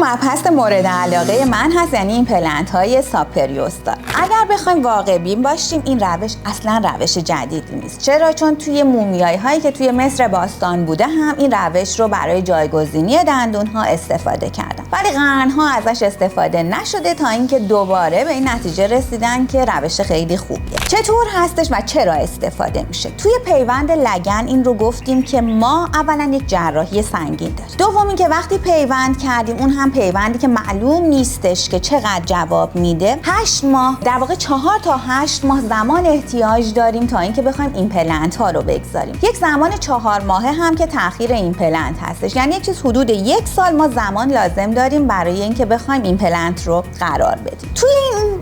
مبحث مورد علاقه من هست، یعنی ایمپلنت های سابپریوستال. اگر بخوایم واقع بین باشیم این روش اصلا روش جدیدی نیست. چرا؟ چون توی مومیایی هایی که توی مصر باستان بوده هم این روش رو برای جایگزینی دندون ها استفاده کردن، ولی قرنها ازش استفاده نشده تا اینکه دوباره به این نتیجه رسیدن که روش خیلی خوبیه. چطور هستش و چرا استفاده میشه؟ توی پیوند لگن این رو گفتیم که ما اولا یک جراحی سنگین داریم. دومی که وقتی پیوند کردیم اون هم پیوندی که معلوم نیستش که چقدر جواب میده. 8 ماه، در واقع 4 تا 8 ماه زمان احتیاج داریم تا اینکه بخوایم ایمپلنت ها رو بگذاریم. یک زمان 4 ماهه هم که تأخیر ایمپلنت هستش، یعنی یک چیز حدود 1 سال ما زمان لازم داریم برای اینکه بخوایم ایمپلنت رو قرار بدیم. توی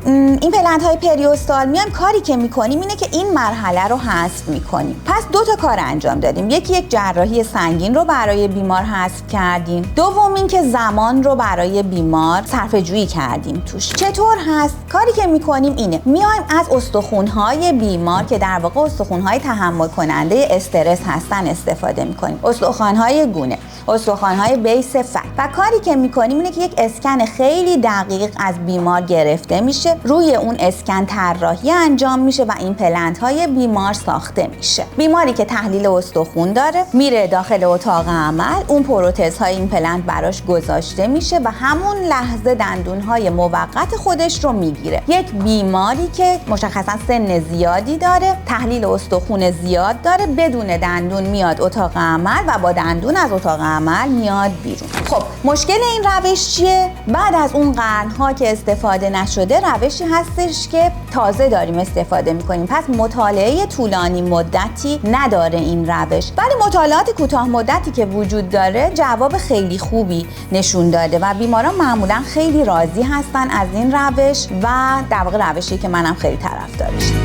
این ایمپلنت های پریوستال میایم کاری که میکنیم اینه که این مرحله رو حذف میکنیم. پس 2 تا کار انجام دادیم. یکی یک جراحی سنگین رو برای بیمار حذف کردیم. دوم این که زمان رو برای بیمار صرفه‌جویی کردیم توش. چطور هست؟ کاری که میکنیم اینه میایم از استخوان‌های بیمار که در واقع استخوان‌های تحمل کننده استرس هستن استفاده میکنیم. استخوان‌های گونه، استخوان‌های بیس فک. و کاری که میکنیم اینه که یک اسکن خیلی دقیق از بیمار گرفته میشه، روی اون اسکن طراحی انجام میشه و ایمپلنت‌های بیمار ساخته میشه. بیماری که تحلیل استخوان داره میره داخل اتاق عمل، اون پروتزهای ایمپلنت براش گذاشته میشه و همون لحظه دندون‌های موقت خودش رو میگیره. یک بیماری که مشخصا سن زیادی داره، تحلیل استخوان زیاد داره، بدون دندون میاد اتاق عمل و با دندون از اتاق عمل میاد بیرون. خب مشکل این روش چیه؟ بعد از اون قرنها که استفاده نشده روشی هستش که تازه داریم استفاده میکنیم. پس مطالعه طولانی مدتی نداره این روش، ولی مطالعات کوتاه مدتی که وجود داره جواب خیلی خوبی نشون داده و بیماران معمولا خیلی راضی هستن از این روش و در واقع روشی که منم خیلی طرفدارشم.